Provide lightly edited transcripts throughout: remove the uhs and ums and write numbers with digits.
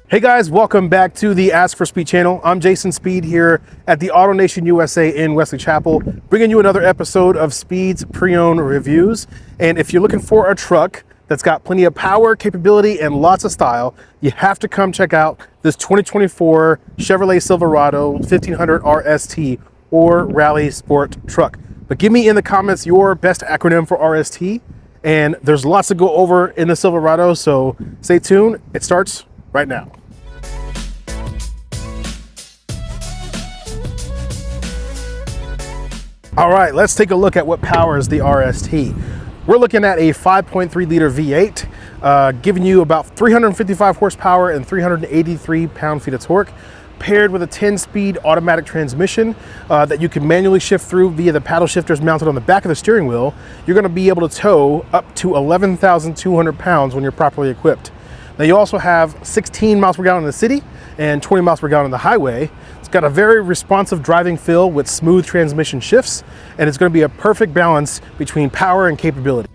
Hey guys, welcome back to the Ask for Speed channel. I'm Jason Speed here at the Auto Nation USA in Wesley Chapel, bringing you another episode of Speed's pre-owned reviews. And if you're looking for a truck that's got plenty of power, capability, and lots of style, you have to come check out this 2024 Chevrolet Silverado 1500 RST or Rally Sport truck. But give me in the comments your best acronym for RST. And there's lots to go over in the Silverado, so stay tuned. It starts right now. All right, let's take a look at what powers the RST. We're looking at a 5.3 liter V8, giving you about 355 horsepower and 383 pound-feet of torque, paired with a 10-speed automatic transmission that you can manually shift through via the paddle shifters mounted on the back of the steering wheel. You're gonna be able to tow up to 11,200 pounds when you're properly equipped. Now you also have 16 miles per gallon in the city and 20 miles per gallon on the highway. It's got a very responsive driving feel with smooth transmission shifts, and it's going to be a perfect balance between power and capability.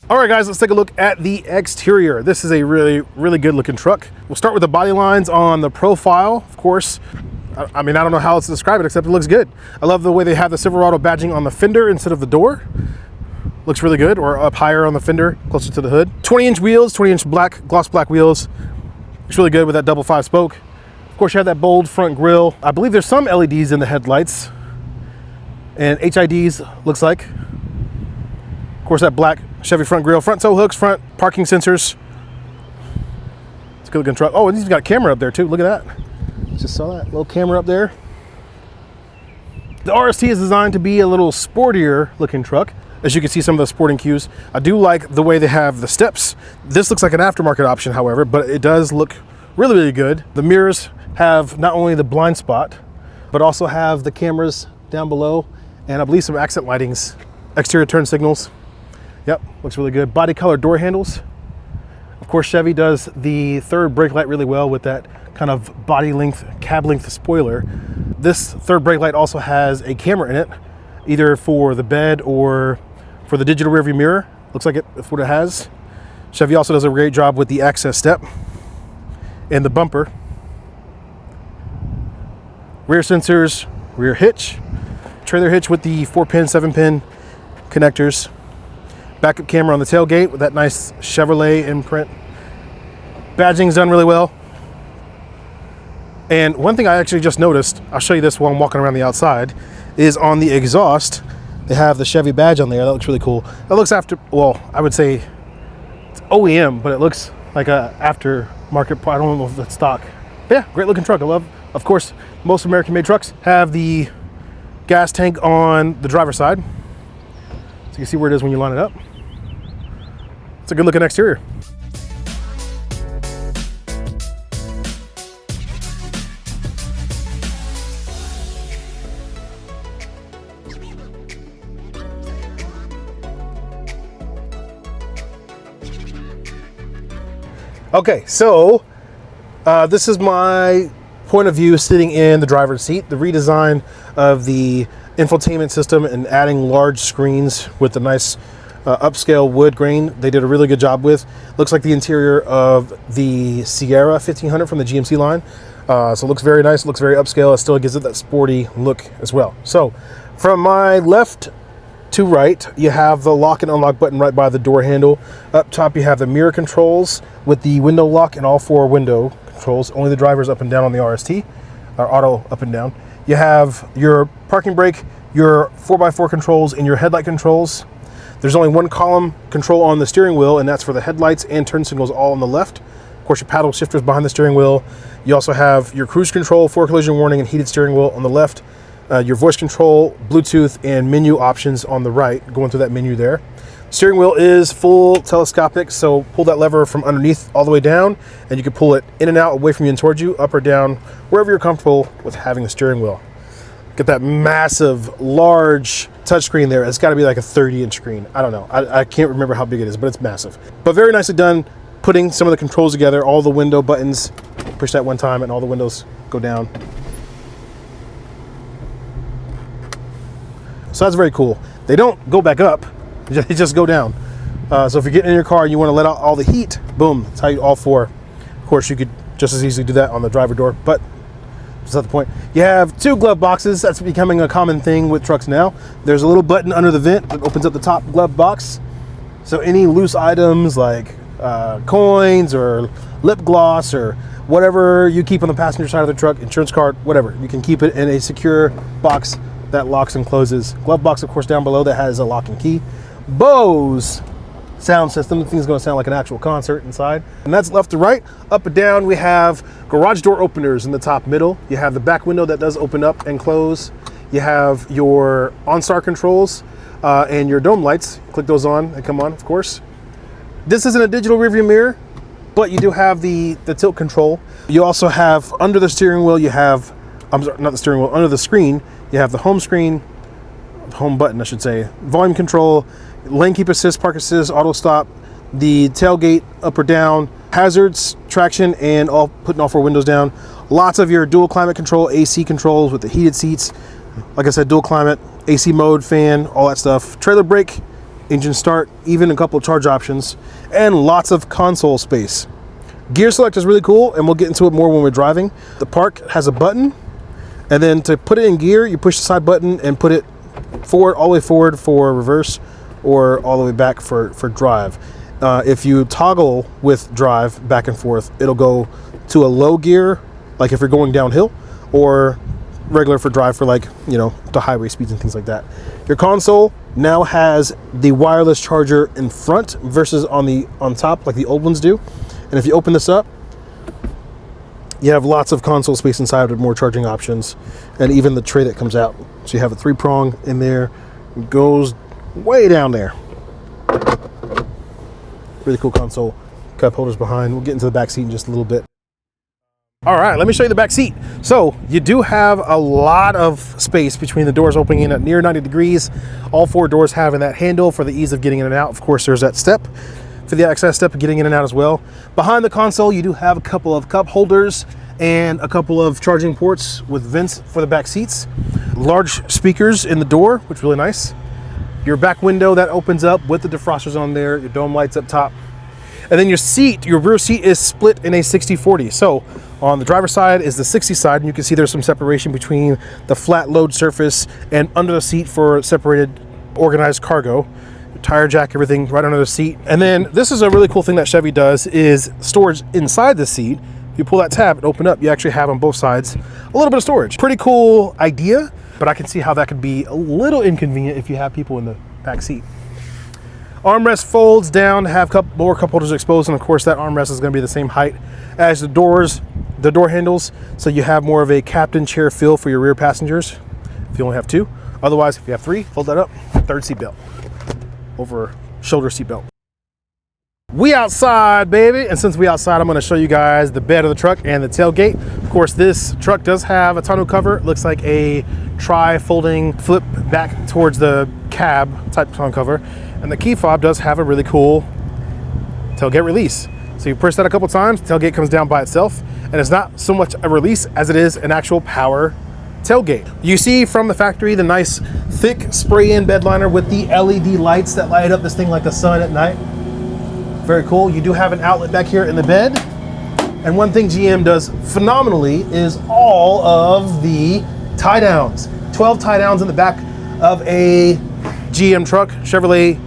All right, guys, let's take a look at the exterior. This is a really good looking truck. We'll start with the body lines on the profile. Of course, I mean, I don't know how else to describe it except it looks good. I love the way they have the Silverado badging on the fender instead of the door. Looks really good, or up higher on the fender, closer to the hood. 20-inch wheels, 20-inch black, gloss black wheels. Looks really good with that double 5-spoke. Of course, you have that bold front grille. I believe there's some LEDs in the headlights and HIDs, looks like. Of course, that black Chevy front grille, front tow hooks, front parking sensors. It's a good looking truck. Oh, and he's got a camera up there too. Look at that. Just saw that little camera up there. The RST is designed to be a little sportier looking truck. As you can see, some of the sporting cues. I do like the way they have the steps. This looks like an aftermarket option, however, but it does look really good. The mirrors have not only the blind spot, but also have the cameras down below, and I believe some accent lightings, exterior turn signals. Yep, looks really good. Body color door handles. Of course, Chevy does the third brake light really well with that kind of body length, cab length spoiler. This third brake light also has a camera in it, either for the bed or for the digital rearview mirror. Looks like it's what it has. Chevy also does a great job with the access step and the bumper. Rear sensors, rear hitch, trailer hitch with the 4-pin, 7-pin connectors. Backup camera on the tailgate with that nice Chevrolet imprint. Badging's done really well. And one thing I actually just noticed, I'll show you this while I'm walking around the outside, is on the exhaust, they have the Chevy badge on there. That looks really cool. That looks after, well, I would say it's OEM, but it looks like a aftermarket part. I don't know if that's stock. But yeah, great looking truck. I love, of course, most American made trucks have the gas tank on the driver's side. So you can see where it is when you line it up. It's a good looking exterior. Okay, so this is my point of view sitting in the driver's seat. The redesign of the infotainment system and adding large screens with the nice upscale wood grain, they did a really good job with. Looks like the interior of the Sierra 1500 from the GMC line. So it looks very nice, looks very upscale. It still gives it that sporty look as well. So from my left to right, you have the lock and unlock button right by the door handle. Up top, you have the mirror controls with the window lock and all 4 window controls. Only the driver's up and down on the RST, or auto up and down. You have your parking brake, your 4x4 controls, and your headlight controls. There's only one column control on the steering wheel, and that's for the headlights and turn signals all on the left. Of course, your paddle shifters behind the steering wheel. You also have your cruise control, for collision warning, and heated steering wheel on the left. Your voice control, Bluetooth, and menu options on the right, going through that menu there. Steering wheel is full telescopic, so pull that lever from underneath all the way down, and you can pull it in and out, away from you and towards you, up or down, wherever you're comfortable with having the steering wheel. Get that massive, large touchscreen there. It's got to be like a 30-inch screen. I don't know. I can't remember how big it is, but it's massive. But very nicely done, putting some of the controls together. All the window buttons, push that one time and all the windows go down. So that's very cool. They don't go back up, they just go down. So if you're getting in your car and you want to let out all the heat, boom, that's how you all four. Of course, you could just as easily do that on the driver door, but that's not the point. You have 2 glove boxes. That's becoming a common thing with trucks now. There's a little button under the vent that opens up the top glove box. So any loose items like coins or lip gloss or whatever you keep on the passenger side of the truck, insurance card, whatever, you can keep it in a secure box that locks and closes. Glove box, of course, down below that has a lock and key. Bose sound system. The thing's going to sound like an actual concert inside. And that's left to right. Up and down, we have garage door openers in the top middle. You have the back window that does open up and close. You have your OnStar controls and your dome lights. Click those on and come on, of course. This isn't a digital rearview mirror, but you do have the tilt control. You also have under the steering wheel, you have, I'm sorry, not the steering wheel, under the screen, you have the home screen, home button, I should say, volume control, lane keep assist, park assist, auto stop, the tailgate up or down, hazards, traction, and putting all 4 windows down. Lots of your dual climate control, AC controls with the heated seats. Like I said, dual climate, AC mode, fan, all that stuff. Trailer brake, engine start, even a couple of charge options, and lots of console space. Gear select is really cool, and we'll get into it more when we're driving. The park has a button, and then to put it in gear, you push the side button and put it forward, all the way forward for reverse, or all the way back for drive. If you toggle with drive back and forth, it'll go to a low gear, like if you're going downhill, or regular for drive for, like, you know, to highway speeds and things like that. Your console now has the wireless charger in front versus on top like the old ones do. And if you open this up, you have lots of console space inside with more charging options, and even the tray that comes out. So you have a 3-prong in there, it goes way down there. Really cool console. Cup holders behind. We'll get into the back seat in just a little bit. All right, let me show you the back seat. So you do have a lot of space between the doors opening in at near 90 degrees. All 4 doors having that handle for the ease of getting in and out. Of course, there's that step for the access step of getting in and out as well. Behind the console, you do have a couple of cup holders and a couple of charging ports with vents for the back seats. Large speakers in the door, which is really nice. Your back window that opens up with the defrosters on there, your dome lights up top. And then your seat, your rear seat is split in a 60-40. So on the driver's side is the 60 side, and you can see there's some separation between the flat load surface and under the seat for separated organized cargo. Your tire jack, everything right under the seat. And then this is a really cool thing that Chevy does, is storage inside the seat. If you pull that tab and open up, you actually have on both sides a little bit of storage. Pretty cool idea, but I can see how that could be a little inconvenient if you have people in the back seat. Armrest folds down to have more cup holders exposed, and of course that armrest is going to be the same height as the door handles, so you have more of a captain chair feel for your rear passengers if you only have 2. Otherwise, if you have 3, fold that up, 3rd seat belt over shoulder seat belt. We outside, baby, and since we outside, I'm going to show you guys the bed of the truck and the tailgate. Of course, this truck does have a tonneau cover. It looks like a tri-folding flip back towards the cab type tonneau cover, and the key fob does have a really cool tailgate release. So you push that a couple times, tailgate comes down by itself, and it's not so much a release as it is an actual power tailgate. You see from the factory the nice thick spray-in bed liner with the LED lights that light up this thing like the sun at night. Very cool. You do have an outlet back here in the bed. And one thing GM does phenomenally is all of the tie downs. 12 tie downs in the back of a GM truck, Chevrolet,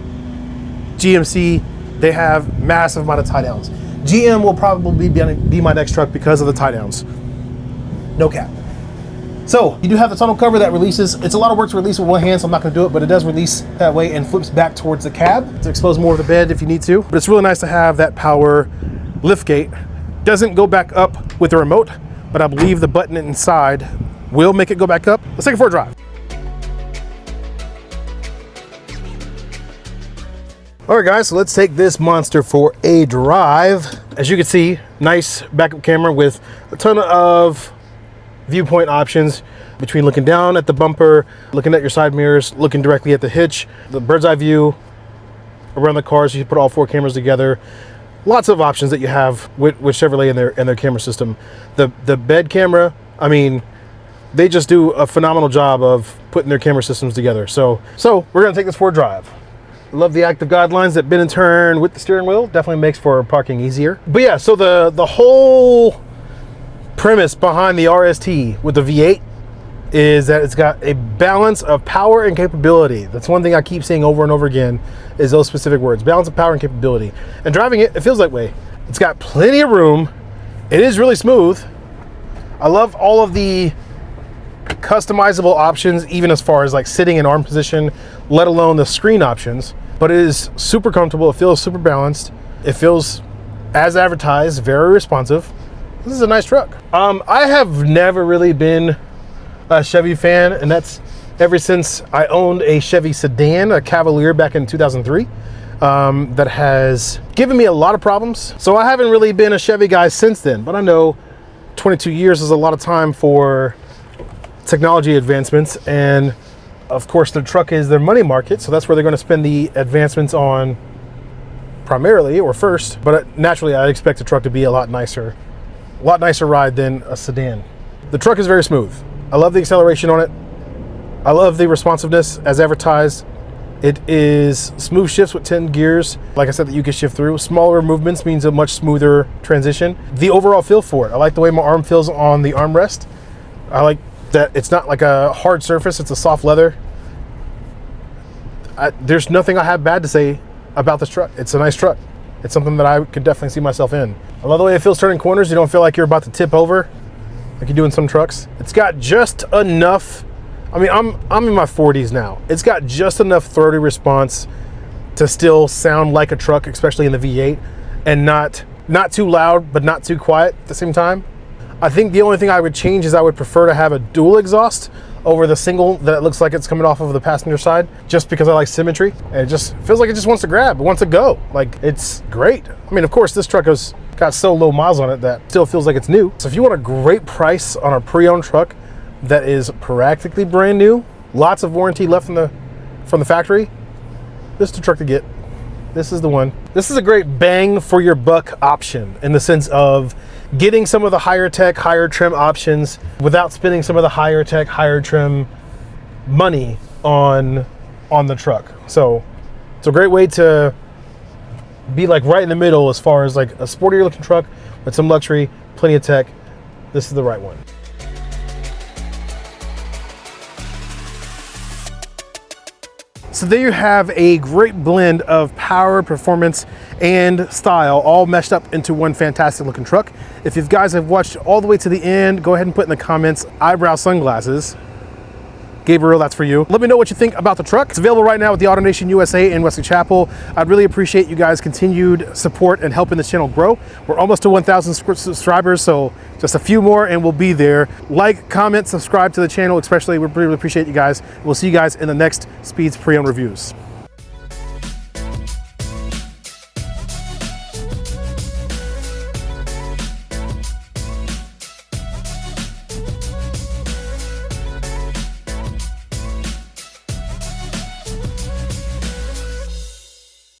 GMC. They have massive amount of tie downs. GM will probably be my next truck because of the tie downs. No cap. So you do have the tonneau cover that releases. It's a lot of work to release with one hand, so I'm not going to do it, but it does release that way and flips back towards the cab to expose more of the bed if you need to. But it's really nice to have that power lift gate. Doesn't go back up with the remote, but I believe the button inside will make it go back up. Let's take it for a drive. All right, guys, so let's take this monster for a drive. As you can see, nice backup camera with a ton of viewpoint options between looking down at the bumper, looking at your side mirrors, looking directly at the hitch, the bird's eye view around the car, so you put all 4 cameras together. Lots of options that you have with Chevrolet in their camera system. The bed camera, I mean, they just do a phenomenal job of putting their camera systems together. So we're gonna take this for a drive. Love the active guidelines that bend and turn with the steering wheel. Definitely makes for parking easier. But yeah, so the whole premise behind the RST with the V8 is that it's got a balance of power and capability. That's one thing I keep saying over and over again, is those specific words: balance of power and capability. And driving it feels that way. It's got plenty of room. It is really smooth. I love all of the customizable options, even as far as like sitting and arm position, let alone the screen options. But it is super comfortable. It feels super balanced. It feels, as advertised, very responsive. This is a nice truck. I have never really been a Chevy fan, and that's ever since I owned a Chevy sedan, a Cavalier, back in 2003. That has given me a lot of problems. So I haven't really been a Chevy guy since then, but I know 22 years is a lot of time for technology advancements, and of course the truck is their money market, so that's where they're going to spend the advancements on primarily, or first. But naturally I'd expect the truck to be a lot nicer ride than a sedan. The truck is very smooth. I love the acceleration on it. I love the responsiveness as advertised. It is smooth shifts with 10 gears, like I said, that you can shift through. Smaller movements means a much smoother transition. The overall feel for it, I like the way my arm feels on the armrest. I like that it's not like a hard surface, it's a soft leather. There's nothing I have bad to say about this truck. It's a nice truck. It's something that I could definitely see myself in. I love the way it feels turning corners. You don't feel like you're about to tip over like you do in some trucks. It's got just enough, I mean, I'm in my 40s now. It's got just enough throaty response to still sound like a truck, especially in the V8, and not too loud, but not too quiet at the same time. I think the only thing I would change is I would prefer to have a dual exhaust over the single that looks like it's coming off of the passenger side, just because I like symmetry. And it just feels like it just wants to grab, it wants to go. Like, it's great. I mean, of course, this truck has got so low miles on it that still feels like it's new. So if you want a great price on a pre-owned truck that is practically brand new, lots of warranty left from the factory, this is the truck to get. This is the one. This is a great bang for your buck option, in the sense of getting some of the higher tech, higher trim options without spending some of the higher tech, higher trim money on the truck. So it's a great way to be like right in the middle as far as like a sportier looking truck with some luxury, plenty of tech. This is the right one. So there you have a great blend of power, performance, and style, all meshed up into one fantastic looking truck. If you guys have watched all the way to the end, go ahead and put in the comments, eyebrow sunglasses. Gabriel, that's for you. Let me know what you think about the truck. It's available right now with the AutoNation USA in Wesley Chapel. I'd really appreciate you guys' continued support and helping this channel grow. We're almost to 1,000 subscribers, so just a few more and we'll be there. Like, comment, subscribe to the channel especially. We really appreciate you guys. We'll see you guys in the next Speeds Pre-Owned Reviews.